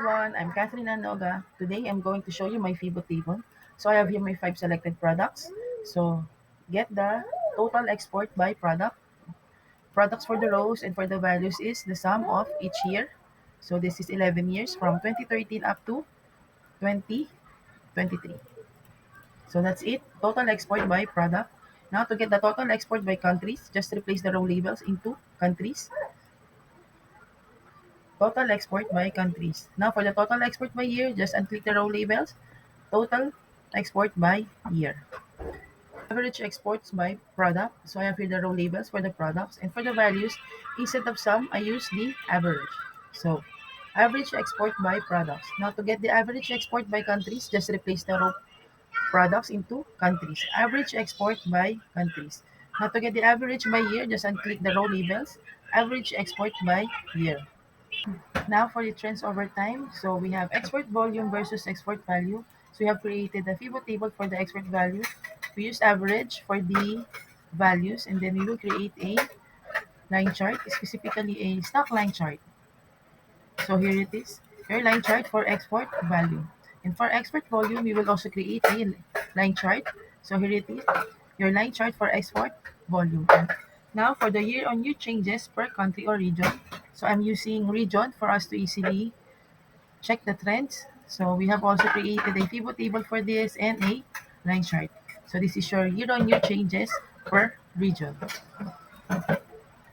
everyone, I'm Catherine Anoga. Today I'm going to show you my FIBO table. So I have here my 5 selected products. So get the total export by product. Products for the rows and for the values is the sum of each year. So this is 11 years from 2013 up to 2023. So that's it. Total export by product. Now to get the total export by countries, just replace the row labels into countries. Total export by countries. Now for the total export by year, just unclick the row labels. Total export by year. Average exports by product. So I have here the row labels for the products. And for the values, instead of sum, I use the average. So average export by products. Now to get the average export by countries, just replace the row products into countries. Average export by countries. Now to get the average by year, just unclick the row labels. Average export by year. Now for the trends over time, so we have export volume versus export value. So we have created a FIBO table for the export value. We use average for the values, and then we will create a line chart, specifically a stock line chart. So here it is, your line chart for export value. And for export volume, we will also create a line chart. So here it is, your line chart for export volume. Now for the year-on-year changes per country or region. So I'm using region for us to easily check the trends. So we have also created a FIBO table for this and a line chart. So this is your year-on-year changes per region.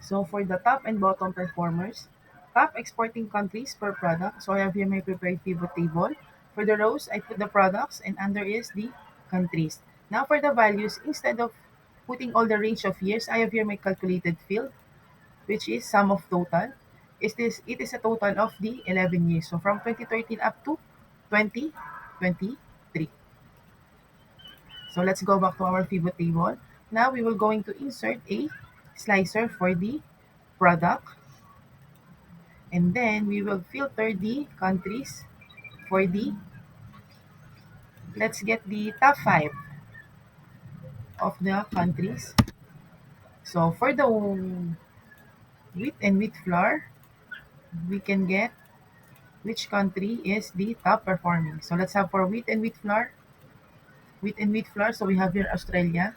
So for the top and bottom performers, top exporting countries per product. So I have here my prepared FIBO table. For the rows, I put the products and under is the countries. Now for the values, instead of putting all the range of years, I have here my calculated field, which is sum of total. It is a total of the 11 years. So from 2013 up to 2023. So let's go back to our FIBO table. Now we will going to insert a slicer for the product. And then we will filter the countries for the, let's get the top 5 of the countries. So for the wheat and wheat flour, we can get which country is the top performing. So let's have for wheat and wheat flour. Wheat and wheat flour, so we have here Australia.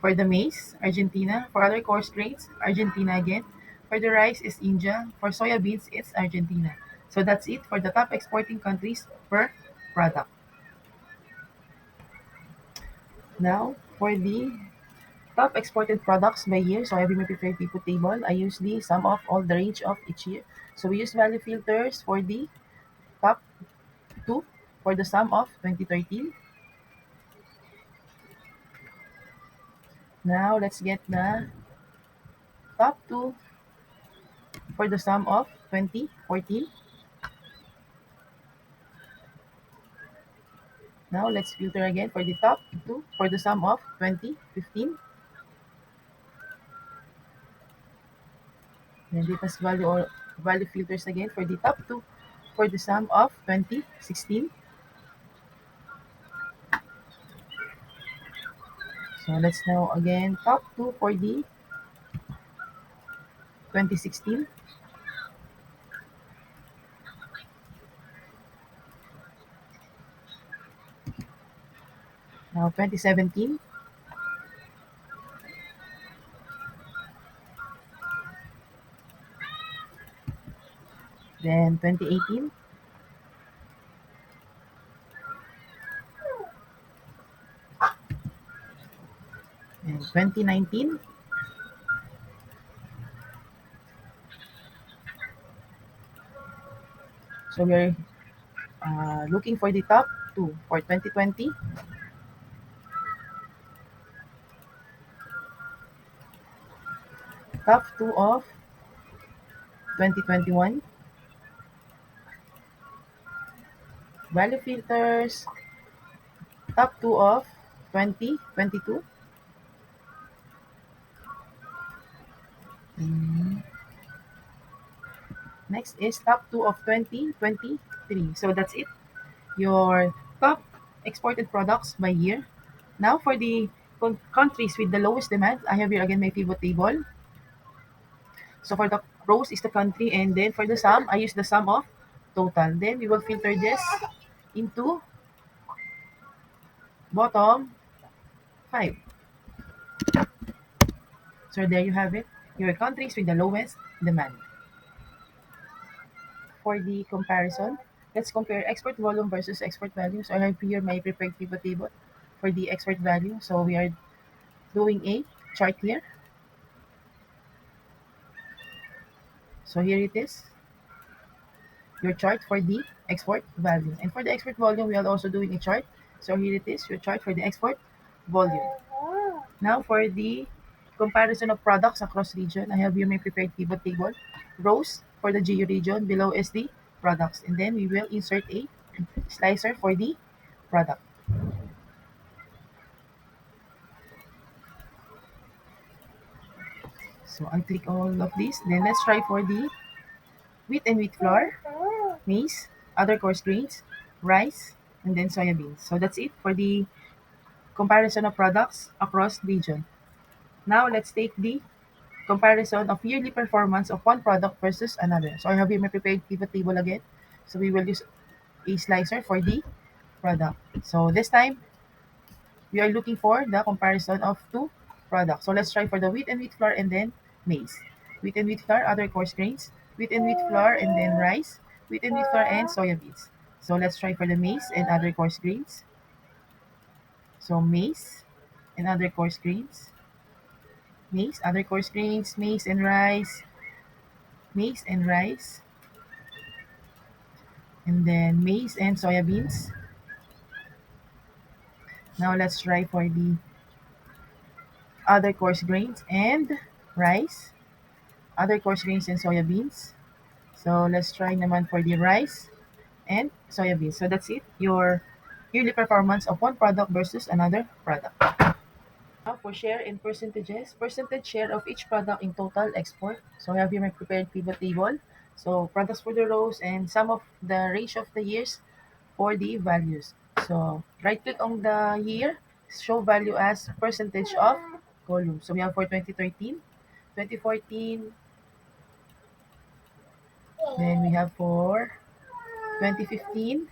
For the maize, Argentina. For other coarse grains, Argentina again. For the rice is India. For soybeans, it's Argentina. So that's it for the top exporting countries per product. Now, for the top exported products by year, so I have my prepared FIBO table. I use the sum of all the range of each year. So we use value filters for the top 2 for the sum of 2013. Now, let's get the top 2 for the sum of 2014. Now, let's filter again for the top 2 for the sum of 2015. And it has value filters again for the top 2 for the sum of 2016. So let's now again top 2 for the 2016. Now 2017. Then 2018. And 2019. So we're looking for the top 2 for 2020. Top 2 of 2021. Value filters. Top 2 of 2022. Mm. Next is top 2 of 2023. So that's it. Your top exported products by year. Now for the countries with the lowest demand, I have here again my FIBO table. So for the rows is the country, and then for the sum, I use the sum of total. Then we will filter this into bottom 5. So there you have it, your countries with the lowest demand. For the comparison, let's compare export volume versus export value. So I have here my prepared pivot table for the export value. So we are doing a chart here. So here it is, your chart for the export value. And for the export volume, we are also doing a chart. So here it is, your chart for the export volume. Now for the comparison of products across region, I have here my prepared pivot table. Rows for the geo region, below is the products. And then we will insert a slicer for the product. So I'll click all of these. Then let's try for the wheat and wheat flour, maize, other coarse grains, rice, and then soya beans. So that's it for the comparison of products across region. Now let's take the comparison of yearly performance of one product versus another. So I have here my prepared pivot table again. So we will use a slicer for the product. So this time we are looking for the comparison of two products. So let's try for the wheat and wheat flour and then maize. Wheat and wheat flour, other coarse grains. Wheat and wheat flour and then rice. Wheat and wheat flour and soya beans. So let's try for the maize and other coarse grains. So maize and other coarse grains. Maize, other coarse grains, maize and rice. Maize and rice. And then maize and soya beans. Now let's try for the other coarse grains and rice. Other coarse grains and soya beans. So let's try naman for the rice and soya beans. So that's it, your yearly performance of one product versus another product. Now for share and percentages, percentage share of each product in total export. So I have here my prepared pivot table. So products for the rows and some of the range of the years for the values. So right click on the year, show value as percentage of column. So we have for 2013, 2014, then we have for 2015,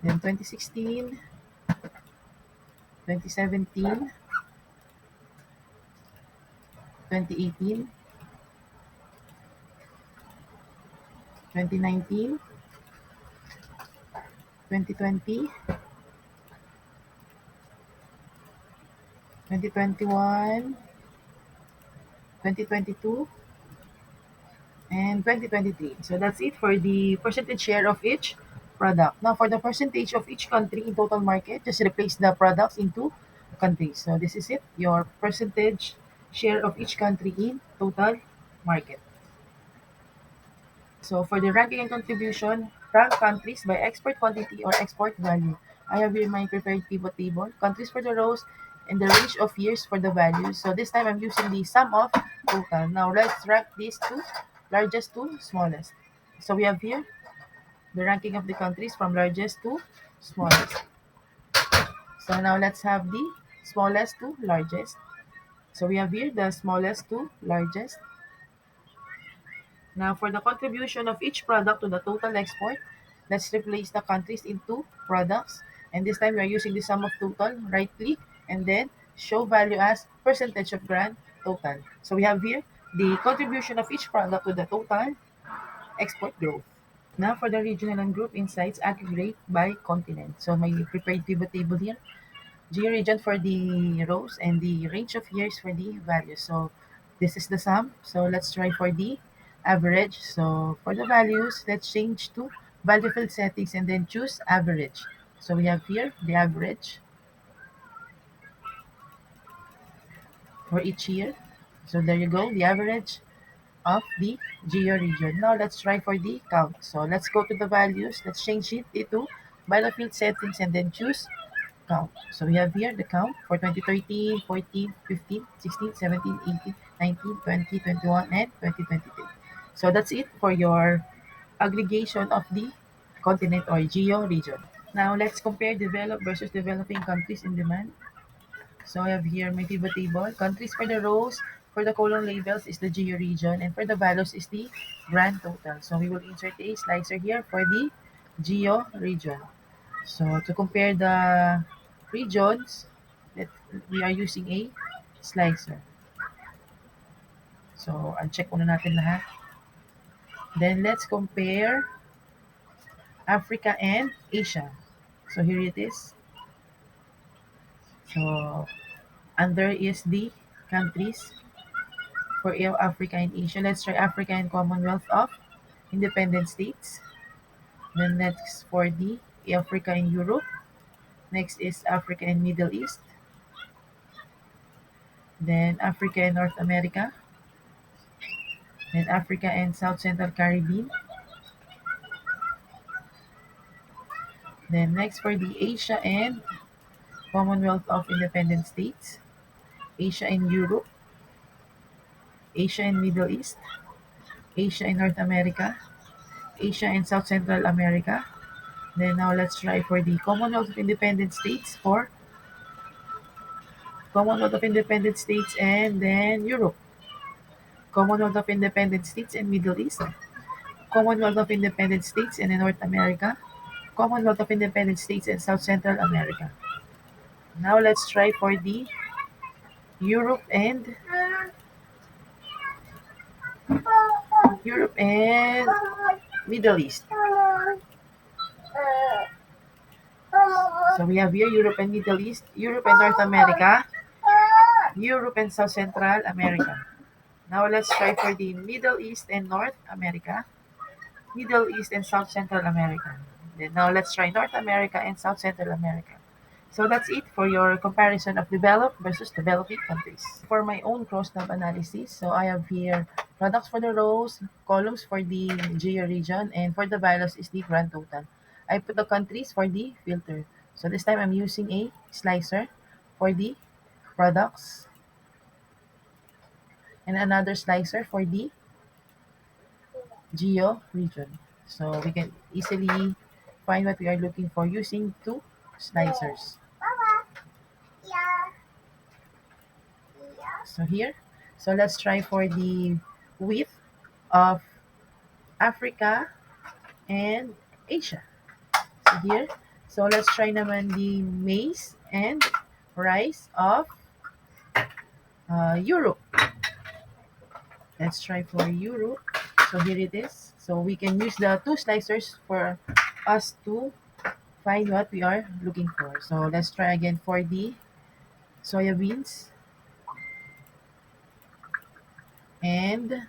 then 2016, 2017, 2018, 2019, 2020, 2021, 2022, and 2023. So that's it for the percentage share of each product. Now for the percentage of each country in total market, just replace the products into countries. So this is it, your percentage share of each country in total market. So for the ranking and contribution, rank countries by export quantity or export value. I have here my prepared pivot table, countries for the rows, and the range of years for the values. So this time I'm using the sum of total. Now let's rank these two, largest to smallest. So we have here the ranking of the countries from largest to smallest. So now let's have the smallest to largest. So we have here the smallest to largest. Now, for the contribution of each product to the total export, let's replace the countries into products. And this time we are using the sum of total, right click, and then show value as percentage of grand total. So we have here the contribution of each product to the total export growth. Now for the regional and group insights aggregate by continent. So my prepared pivot table here, geo-region for the rows and the range of years for the values. So this is the sum. So let's try for the average. So for the values, let's change to value field settings and then choose average. So we have here the average for each year. So there you go, the average of the geo region. Now let's try for the count. So let's go to the values. Let's change it to value field settings and then choose count. So we have here the count for 2013, 14, 15, 16, 17, 18, 19, 20, 21, and 2023. So that's it for your aggregation of the continent or geo region. Now let's compare developed versus developing countries in demand. So I have here my pivot table, countries for the rows, For the column labels is the geo region, and for the values is the grand total. So we will insert a slicer here for the geo region. So to compare the regions, that we are using a slicer. So uncheck muna natin lahat. Then let's compare Africa and Asia. So here it is. So under is the countries for Africa and Asia. Let's try Africa and Commonwealth of Independent States. Then next for the Africa and Europe. Next is Africa and Middle East. Then Africa and North America. Then Africa and South Central Caribbean. Then next for the Asia and Commonwealth of Independent States. Asia and Europe. Asia and Middle East. Asia and North America. Asia and South Central America. Then now let's try for the Commonwealth of Independent States for Commonwealth of Independent States and then Europe. Commonwealth of Independent States and Middle East. Commonwealth of Independent States and North America. Commonwealth of Independent States and South Central America. Now let's try for the Europe and Middle East. So we have here Europe and Middle East, Europe and North America, Europe and South Central America. Now let's try for the Middle East and North America, Middle East and South Central America. Then now let's try North America and South Central America. So that's it for your comparison of developed versus developing countries. For my own cross-tab analysis, so I have here products for the rows, columns for the geo region, and for the values is the grand total. I put the countries for the filter. So this time I'm using a slicer for the products and another slicer for the geo region. So we can easily find what we are looking for using two slicers. So here, so let's try for the width of Africa and Asia. So here, so let's try naman the maize and rice of Europe. Let's try for Europe. So here it is. So we can use the two slicers for us to find what we are looking for. So let's try again for the soya beans and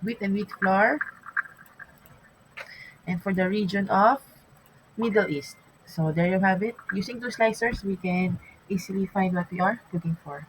wheat flour, and for the region of Middle East. So there you have it. Using two slicers, we can easily find what we are looking for.